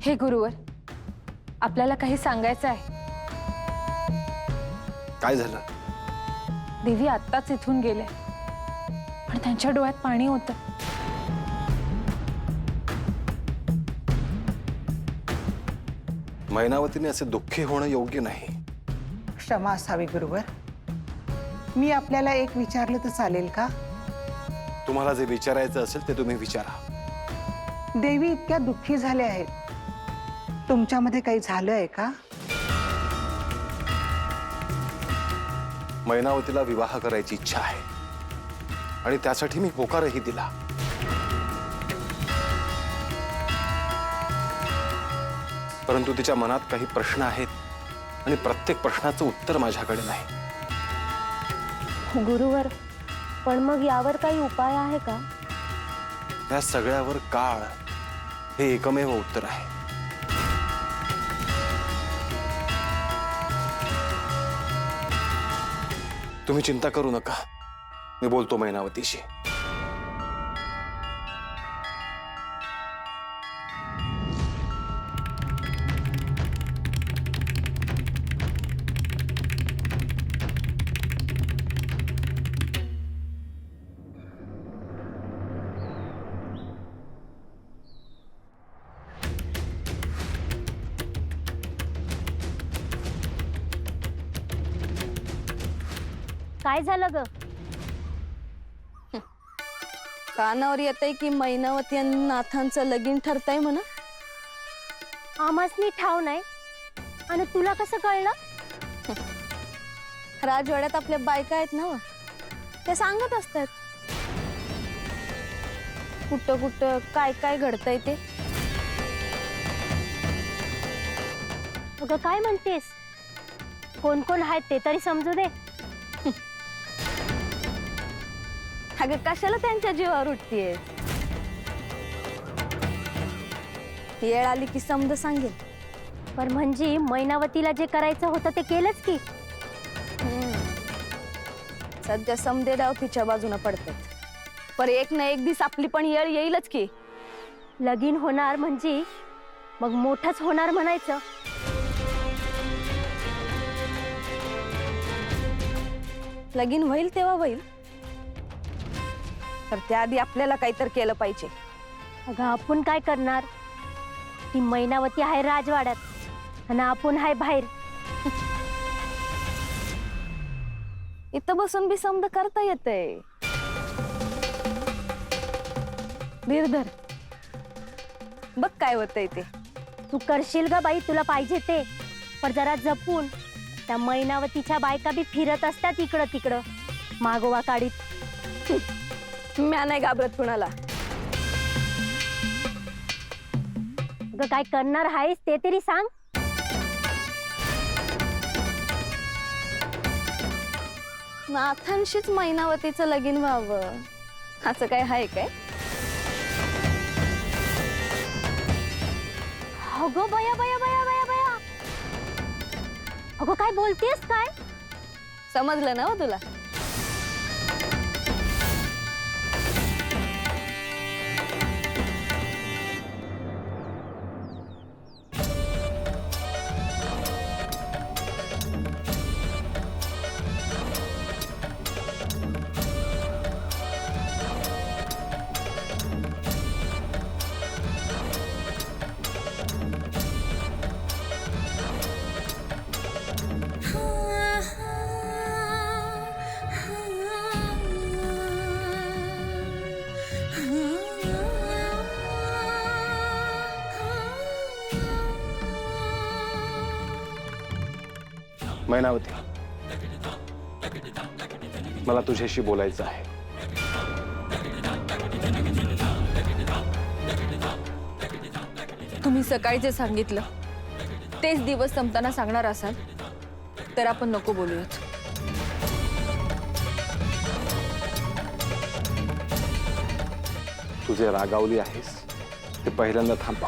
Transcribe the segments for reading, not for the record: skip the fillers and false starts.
हे गुरुवर, आपल्याला काही सांगायचं आहे. काय झालं? देवी आत्ताच इथून गेले, पण त्यांच्या डोळ्यात पाणी होतं. मैनावतीने असे दुःखी होणं योग्य नाही. क्षमा असावी गुरुवर. मी आपल्याला एक विचारलं तर चालेल का? तुम्हाला जे विचारायचं असेल ते तुम्ही विचारा. देवी इतक्या दुःखी झाल्या आहेत, तुमच्यामध्ये काही झालंय का? मैनावतीला विवाह करायची इच्छा आहे आणि त्यासाठी मी होकारही दिला. परंतु तिच्या मनात काही प्रश्न आहेत आणि प्रत्येक प्रश्नाचं उत्तर माझ्याकडे नाही. गुरुवर, पण मग यावर काही उपाय आहे का? या सगळ्यावर काळ हे एकमेव उत्तर आहे. तुम्ही चिंता करू नका, मी बोलतो मैनावतीशी. काय झालं ग? कानावर येतंय की मैनावती आणि नाथांचं लगीन ठरतंय म्हणा. आम्हासनी ठाव नाही आणि तुला कसं कळलं? राजवाड्यात आपल्या बायका आहेत ना, ते सांगत असतात कुठं कुठं काय काय घडतंय ते. अगं काय म्हणतेस? कोण कोण आहेत ते तरी समजू दे. अगं कशाला त्यांच्या जीवावर उठतीये? येळ आली की समज सांगेल. पण म्हणजे मैनावतीला जे करायचं होतं ते केलंच की. सध्या समदे डाव तिच्या बाजूने पडतात, पर एक ना एक दिवस आपली पण येळ येईलच की. लगीन होणार म्हणजे मग मोठंच होणार म्हणायचं. लगीन होईल तेव्हा होईल, तर त्याआधी आपल्याला काहीतरी केलं पाहिजे. अगं आपण काय करणार? ती मैनावती आहे राजवाड्यात आणि आपण आहे बाहेर. इथं बसून बी समज करता येतंय. निर्धर बघ काय होतंय ते. तू करशील ग बाई, तुला पाहिजे ते, पण जरा जपून. त्या मैनावतीच्या बायका बी फिरत असतात इकडं तिकडं मागोवा काढीत. म्या नाही घाबरत कुणाला. अगं काय करणार आहेस ते तरी सांग. नाथांशीच मैनावतीचं लगीन व्हावं असं काय आहे काय? अगं बया बया बया बया बया, अगं काय बोलतेस काय? समजलं ना हो तुला? मैनावती, मला तुझ्याशी बोलायचं आहे. तुम्ही सकाळी जे सांगितलं तेच दिवस संपताना सांगणार असाल तर आपण नको बोलूयात. तुझे रागावली आहेस ते पहिल्यांदा थांबव.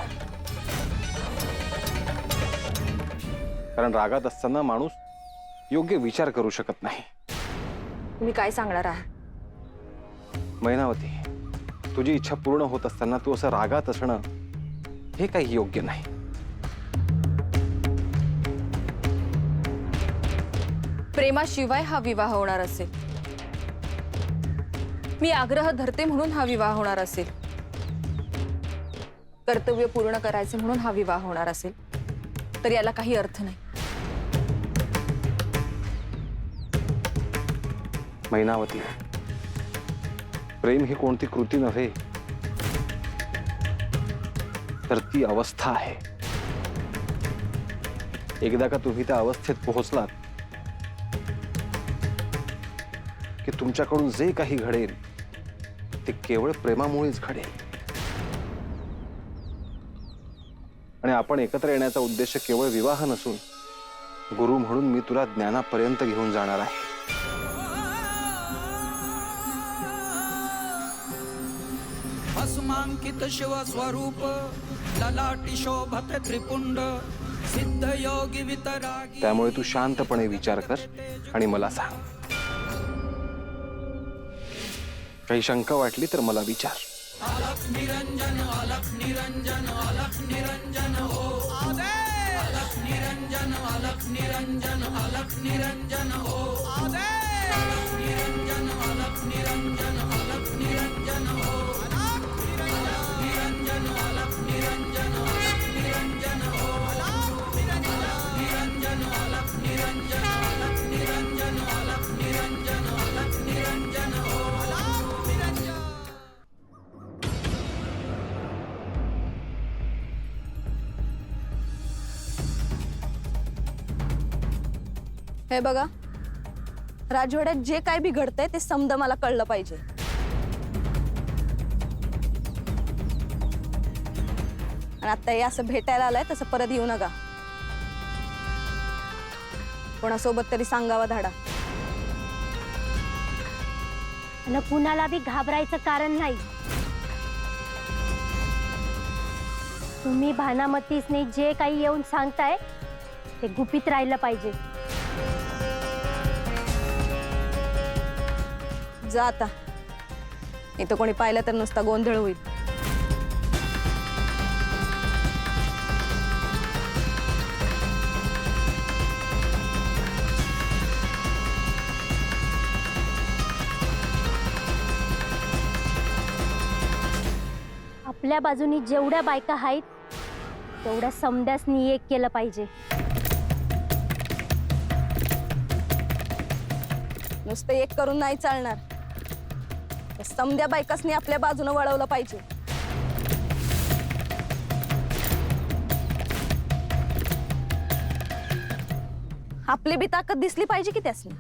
कारण रागात असताना माणूस योग्य विचार करू शकत नाही. तुम्ही काय सांगणार आहात? मैनावती, तुझी इच्छा पूर्ण होत असताना तू असं रागात असणं हे काही योग्य नाही. प्रेमाशिवाय हा विवाह होणार असेल, मी आग्रह धरते म्हणून हा विवाह होणार असेल, कर्तव्य पूर्ण करायचे म्हणून हा विवाह होणार असेल, तर याला काही अर्थ नाही. मैनावती, प्रेम ही कोणती कृती नव्हे, तर ती अवस्था आहे. एकदा का तुम्ही त्या अवस्थेत पोहोचलात की तुमच्याकडून जे काही घडेल ते केवळ प्रेमामुळेच घडेल. आणि आपण एकत्र येण्याचा उद्देश केवळ विवाह नसून गुरु म्हणून मी तुला ज्ञानापर्यंत घेऊन जाणार आहे. भस्मांकित शिव स्वरूप ललाटी शोभत त्रिपुंड सिद्ध योगी वितरागी. त्यामुळे तू शांतपणे विचार कर आणि मला सांग. काही शंका वाटली तर मला विचार. अलख निरंजन अलख निरंजन अलख निरंजन हो आदे. अलख निरंजन अलख निरंजन अलख निरंजन हो आदे. अलख निरंजन अलख निरंजन अलख निरंजन हो. अलख निरंजन अलख निरंजन अलख निरंजन हो. अलख निरंजन अलख निरंजन अलख निरंजन अलख निरंजन अलख निरंजन हो. अलख निरंजन. हे बघा, राजवाड्यात जे काय बिघडतंय ते समद मला कळलं पाहिजे. आणि आता हे असं भेटायला आलंय तसं परत येऊ नका. कोणासोबत तरी सांगावा धाडा. आणि कुणाला बी घाबरायचं कारण नाही. तुम्ही भानामतीसने जे काही येऊन सांगताय ते गुपित राहिलं पाहिजे. जा आता, इथं कोणी पाहिलं तर नुसता गोंधळ होईल. आपल्या बाजूनी जेवढ्या बायका आहेत तेवढ्या समद्यासनी एक केलं पाहिजे. नुसतं एक करून नाही चालणार. समद्या बायकासनी आपल्या बाजूने वळवलं पाहिजे. आपली बी ताकद दिसली पाहिजे की त्यासनी.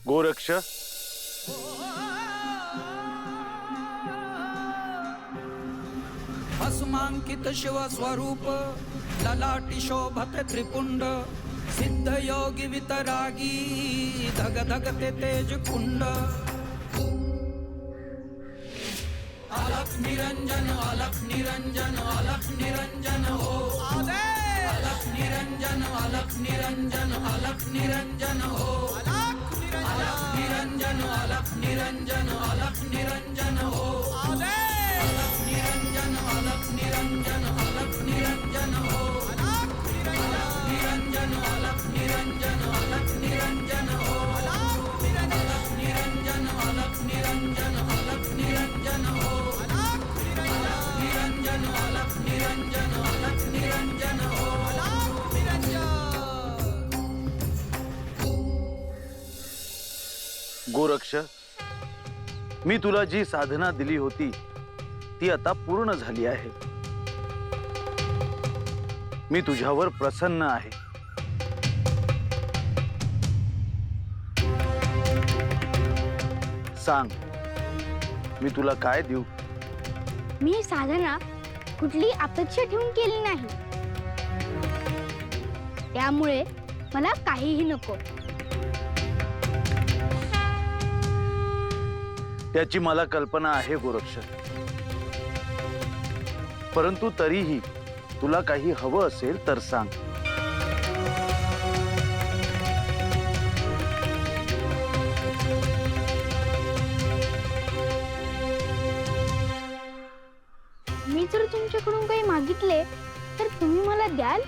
गोरक्ष, भस्मांकित शिव स्वरूप ललाटी शोभत त्रिपुंड सिद्ध योगी वितरागी धग धगते तेज कुंड. अलख निरंजन अलख निरंजन अलख निरंजन हो आदे. अलख निरंजन अलख निरंजन अलख निरंजन हो. अलख निरंजन अलख निरंजन अलख निरंजन हो आदे. अलख निरंजन अलख निरंजन अलख निरंजन हो. अलख निरंजन अलख निरंजन अलख निरंजन हो. अलख निरंजन अलख निरंजन अलख निरंजन हो. अलख निरंजन गोरक्ष, मी तुला जी साधना दिली होती ती आता पूर्ण झाली आहे. मी तुझ्यावर प्रसन्न आहे. सांग, मी तुला काय देऊ? मी साधना कुठली अपेक्षा ठेवून केली नाही, त्यामुळे मला काहीही नको. त्याची मला कल्पना आहे गोरक्ष, परंतु तरीही तुला काही हवं असेल तर सांग. मी जर तुमच्याकडून काही मागितले तर तुम्ही मला द्याल?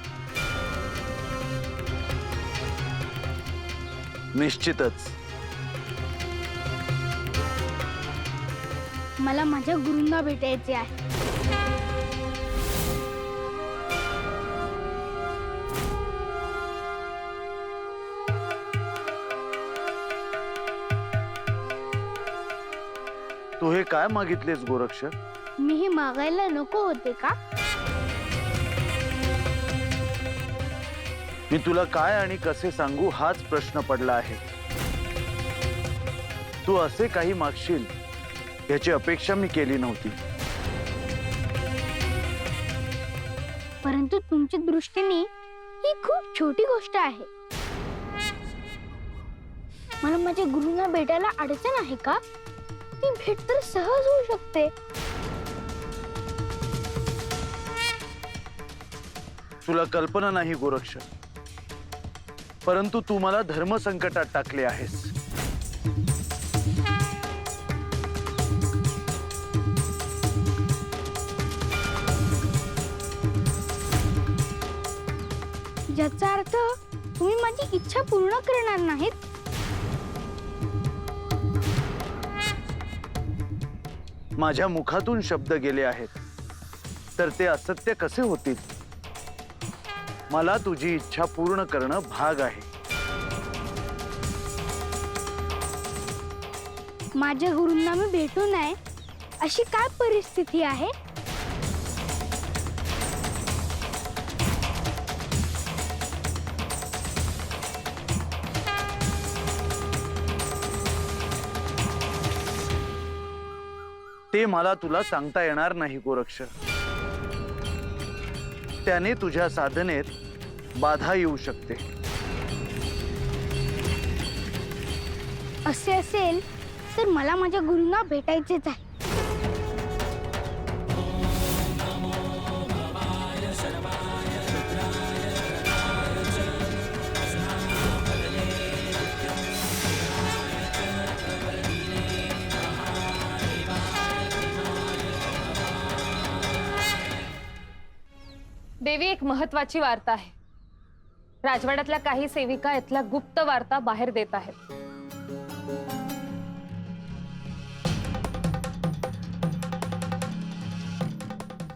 निश्चितच. मला माझ्या गुरूंना भेटायचे आहे. तू हे काय मागितलेस गोरक्ष? मी हे मागायला नको होते का? मी तुला काय आणि कसे सांगू हाच प्रश्न पडला आहे. तू असे काही मागशील याची अपेक्षा मी केली नव्हती. परंतु तुमच्या दृष्टीने ही खूप छोटी गोष्ट आहे. मला माझ्या गुरूंना भेटायला अडचण आहे का? ती भेट तर सहज होऊ शकते. तुला कल्पना नाही गोरक्ष, परंतु तू मला धर्मसंकटात टाकले आहेस. याचा अर्थ तुम्ही माझी इच्छा पूर्ण करणार नाहीत. माझ्या मुखातून शब्द गेले आहेत तर ते असत्य कसे होतील? मला तुझी इच्छा पूर्ण करणं भाग आहे. माझ्या गुरूंना मी भेटू नये अशी काय परिस्थिती आहे? ते मला तुला सांगता येणार नाही गोरक्ष. त्याने तुझ्या साधनेत बाधा येऊ शकते. असे असेल तर मला माझ्या गुरूंना भेटायचेच आहे. देवी, एक महत्वाची वार्ता आहे. राजवाड्यातल्या काही सेविका इथल्या गुप्त वार्ता बाहेर देत आहेत.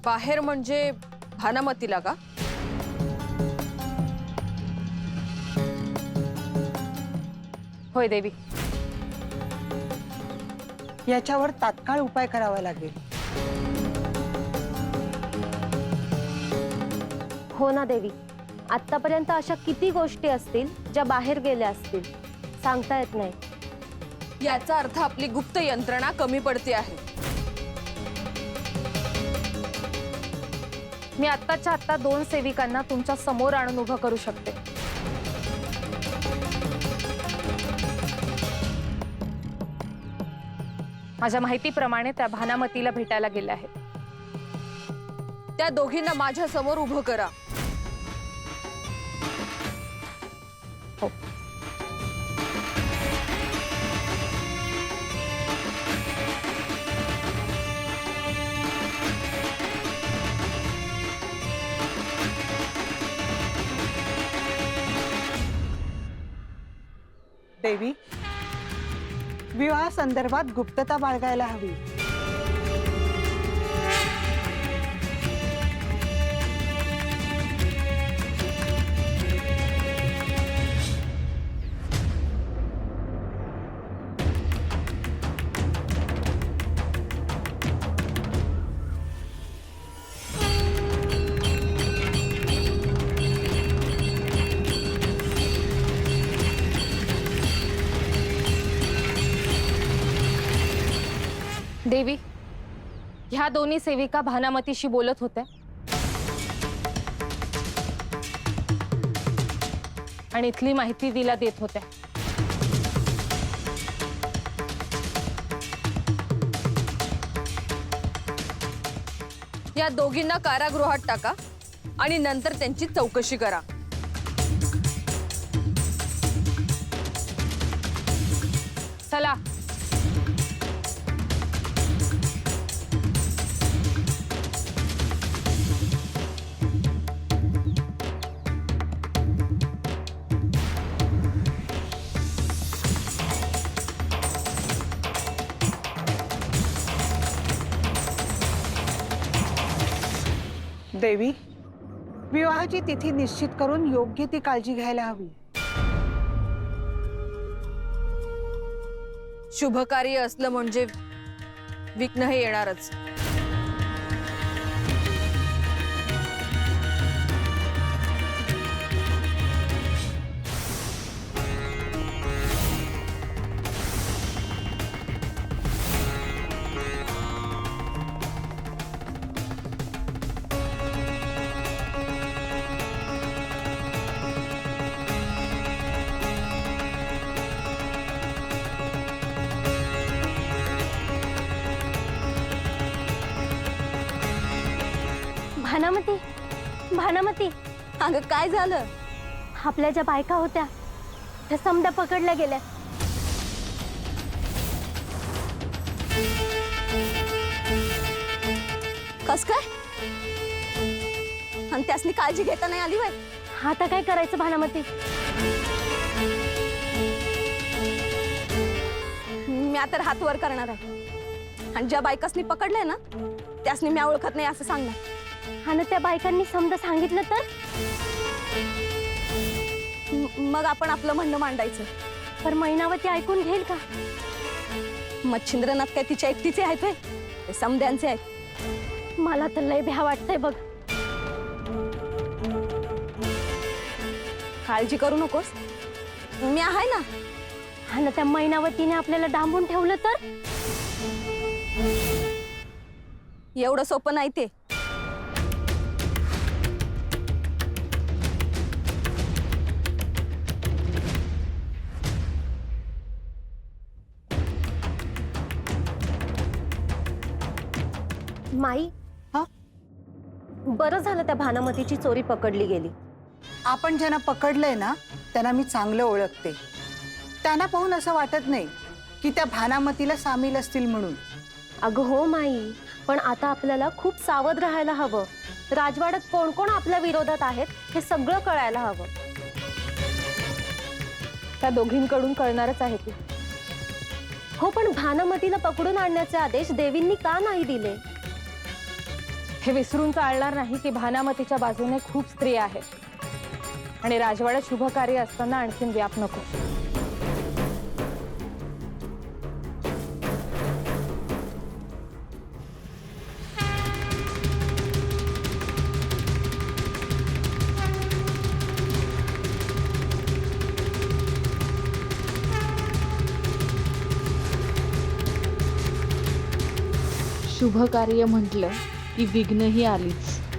बाहेर म्हणजे भानामतीला का? होय देवी. याच्यावर तात्काळ उपाय करावा लागेल. हो ना देवी, आतापर्यंत अशा किती गोष्टी असतील ज्या बाहेर गेल्या असतील, सांगता येत नाही. याचा अर्थ आपली गुप्त यंत्रणा कमी पडते आहे. मी आत्ताच्या आत्ता 2 सेविकांना तुमच्या समोर आणून उभं करू शकते. माझ्या माहितीप्रमाणे त्या भानामतीला भेटायला गेल्या आहेत. त्या दोघींना माझ्या समोर उभं करा. हो. देवी, विवाह संदर्भात गुप्तता बाळगायला हवी. देवी, ह्या दोन्ही सेविका भानामतीशी बोलत होत्या आणि इथली माहिती तिला देत होत्या. या दोघींना कारागृहात टाका आणि नंतर त्यांची चौकशी करा. चला. देवी, विवाहाची तिथी निश्चित करून योग्य ती काळजी घ्यायला हवी. शुभ कार्य असलं म्हणजे विघ्न हे येणारच. भानामती, भानामती, अगं काय झालं? आपल्या ज्या बायका होत्या त्या समद्या पकडल्या गेल्या. कस काय? आणि त्यासनी काळजी घेता नाही आली वय? आता काय करायचं भानामती? मी आता हात वर करणार आहे आणि ज्या बायकासनी पकडलंय ना त्यासनी मी ओळखत नाही असं सांगणार. आणि त्या बायकांनी समजा सांगितलं तर? मग आपण आपलं म्हणणं मांडायचं. पर मैनावती ऐकून घेईल का? मच्छिंद्रनाथ काय तिच्या एकटीचे आहेत होय? ते समद्यांचे आहेत. मला तर लय भ्या वाटतंय बघ. काळजी करू नकोस, मी आहे ना. आणि त्या मैनावतीने आपल्याला डांबून ठेवलं तर? एवढं सोपं नाही ते. माई, हा? बरं झालं त्या भानामतीची चोरी पकडली गेली. आपण ज्यांना पकडलंय ना त्यांना मी चांगलं ओळखते. त्यांना पाहून असं वाटत नाही की त्या भानामतीला सामील असतील म्हणून. अगं हो माई, पण आता आपल्याला खूप सावध राहायला हवं. राजवाड्यात कोण कोण आपल्या विरोधात आहेत हे सगळं कळायला हवं. त्या दोघींकडून कळणारच आहे ती. हो, पण भानामतीला पकडून आणण्याचे आदेश देवींनी का नाही दिले? हे विसरून चालणार नाही की भानामतीच्या बाजूने खूप स्त्रिया आहेत आणि राजवाड्यात शुभ कार्य असताना आणखीन व्याप नको. शुभ कार्य म्हटलं की विघ्नही आलीच.